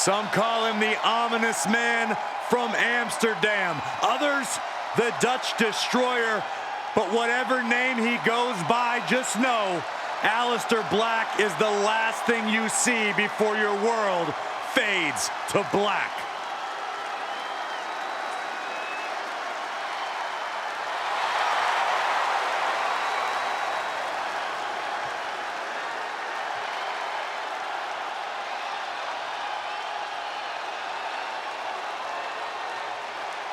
Some call him the ominous man from Amsterdam. Others, the Dutch Destroyer. But whatever name he goes by, just know Aleister Black is the last thing you see before your world fades to black.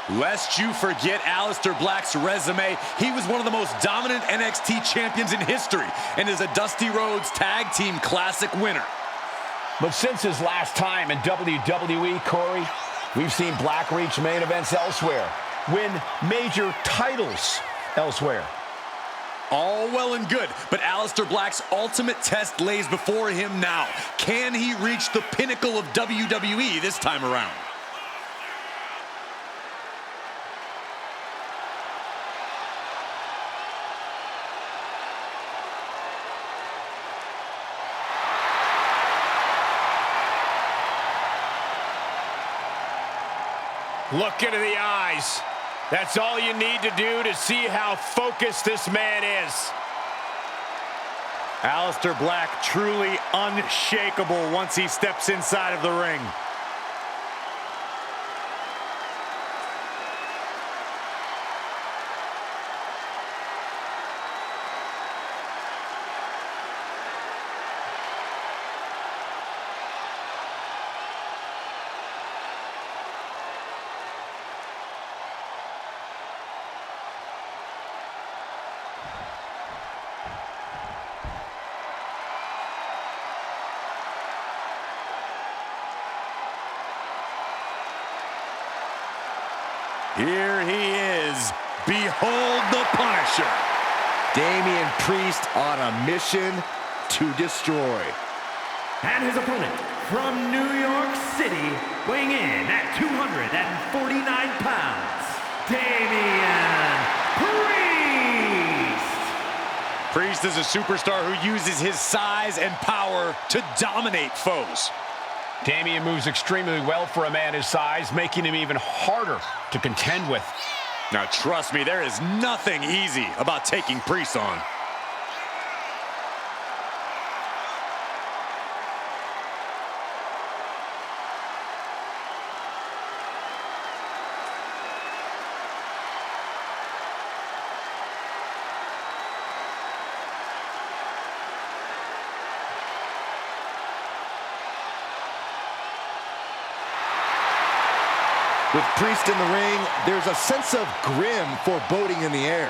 Lest you forget Aleister Black's resume, he was one of the most dominant NXT champions in history and is a Dusty Rhodes Tag Team Classic winner. But since his last time in WWE, Corey, we've seen Black reach main events elsewhere, win major titles elsewhere. All well and good, but Aleister Black's ultimate test lays before him now. Can he reach the pinnacle of WWE this time around? Look into the eyes. That's all you need to do to see how focused this man is. Aleister Black truly unshakable once he steps inside of the ring. Here he is. Behold the Punisher. Damian Priest on a mission to destroy. And his opponent from New York City, weighing in at 249 pounds, Damian Priest. Priest is a superstar who uses his size and power to dominate foes. Damian moves extremely well for a man his size, making him even harder to contend with. Now trust me, there is nothing easy about taking Priest on. With Priest in the ring, there's a sense of grim foreboding in the air.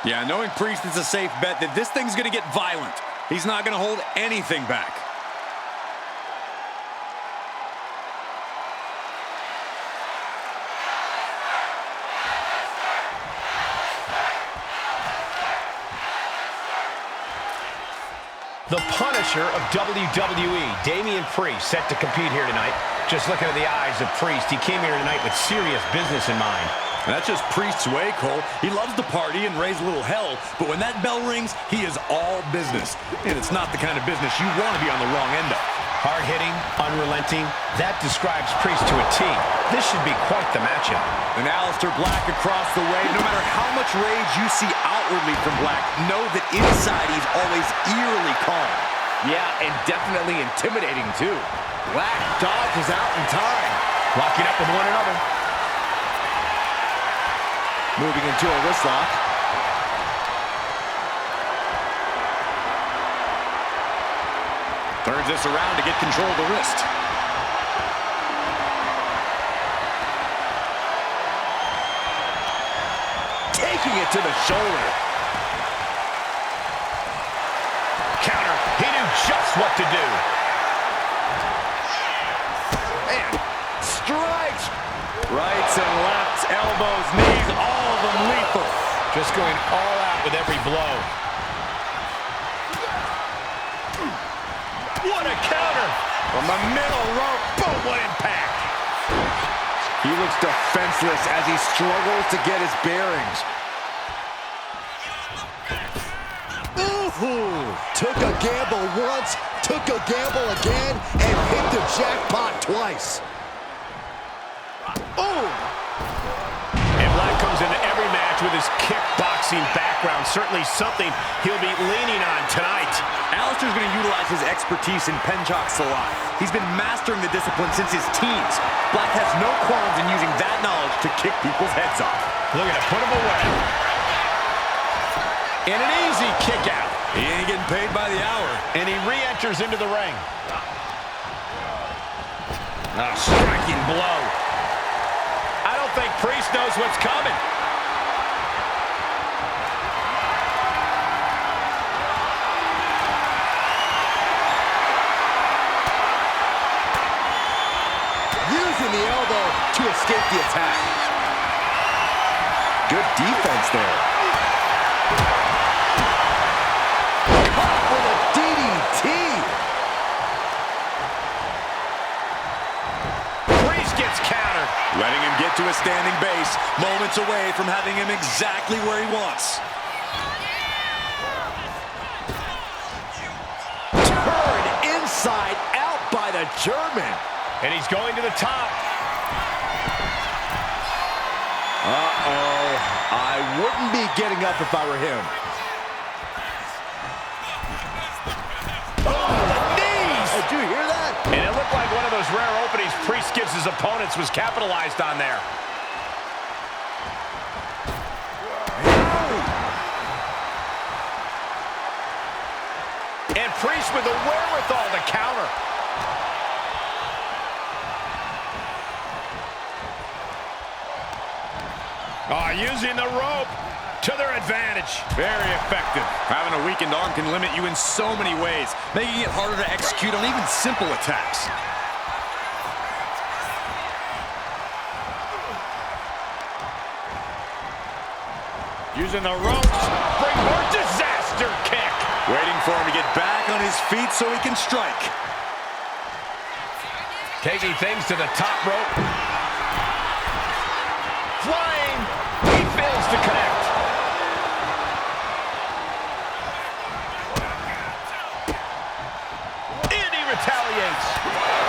Yeah, knowing Priest is a safe bet that this thing's gonna get violent. He's not gonna hold anything back. The Punisher of WWE, Damian Priest, set to compete here tonight. Just looking at the eyes of Priest, he came here tonight with serious business in mind. And that's just Priest's way, Cole. He loves to party and raise a little hell, but when that bell rings, he is all business. And it's not the kind of business you want to be on the wrong end of. Hard-hitting, unrelenting, that describes Priest to a T. This should be quite the matchup. And Aleister Black across the way. No matter how much rage you see outwardly from Black, know that inside he's always eerily calm. Yeah, and definitely intimidating, too. Black dodges out in time. Locking up with one another. Moving into a wrist lock. Turns this around to get control of the wrist. Taking it to the shoulder. Counter. He knew just what to do. And strikes. Rights and lefts, elbows, knees, all of them lethal. Just going all out with every blow. What a counter! From the middle rope, boom, what impact! He looks defenseless as he struggles to get his bearings. Ooh, took a gamble once to took a gamble again and hit the jackpot twice. Oh! And Black comes into every match with his kickboxing background. Certainly something he'll be leaning on tonight. Aleister's going to utilize his expertise in penchocks a lot. He's been mastering the discipline since his teens. Black has no qualms in using that knowledge to kick people's heads off. Looking to put him away. And an easy kick out. He ain't getting paid by the hour. And he re-enters into the ring. A striking blow. I don't think Priest knows what's coming. Using the elbow to escape the attack. Good defense there. Caught with a DDT. Priest gets countered. Letting him get to a standing base, moments away from having him exactly where he wants. Turned inside out by the German. And he's going to the top. Uh-oh. I wouldn't be getting up if I were him. Oh, the knees! Did you hear that? And it looked like one of those rare openings Priest gives his opponents was capitalized on there. And Priest with the wherewithal to counter. Using the rope to their advantage. Very effective. Having a weakened arm can limit you in so many ways, making it harder to execute on even simple attacks. Using the ropes. Bring more disaster kick. Waiting for him to get back on his feet so he can strike. Taking things to the top rope. Flying. He fails to connect. And he retaliates.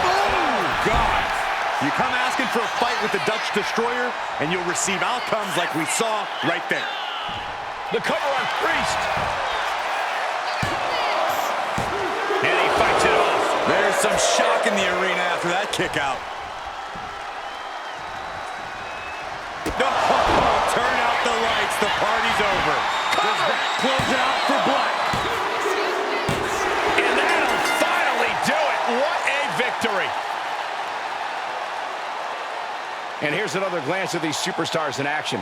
Oh, God. You come asking for a fight with the Dutch Destroyer, and you'll receive outcomes like we saw right there. The cover on Priest. And he fights it off. There's some shock in the arena after that kick out. Oh, turn out the lights. The party's over. Close it out for Black. And that'll finally do it. What a victory. And here's another glance at these superstars in action.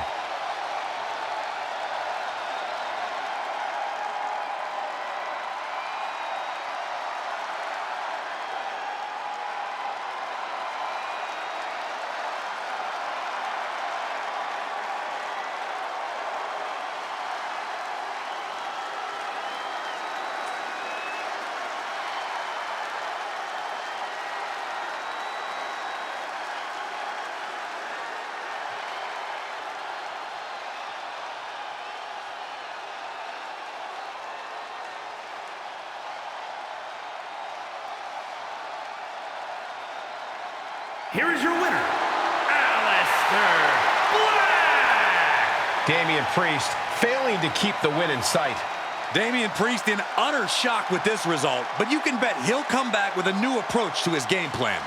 Here is your winner, Aleister Black! Damian Priest failing to keep the win in sight. Damian Priest in utter shock with this result, but you can bet he'll come back with a new approach to his game plan.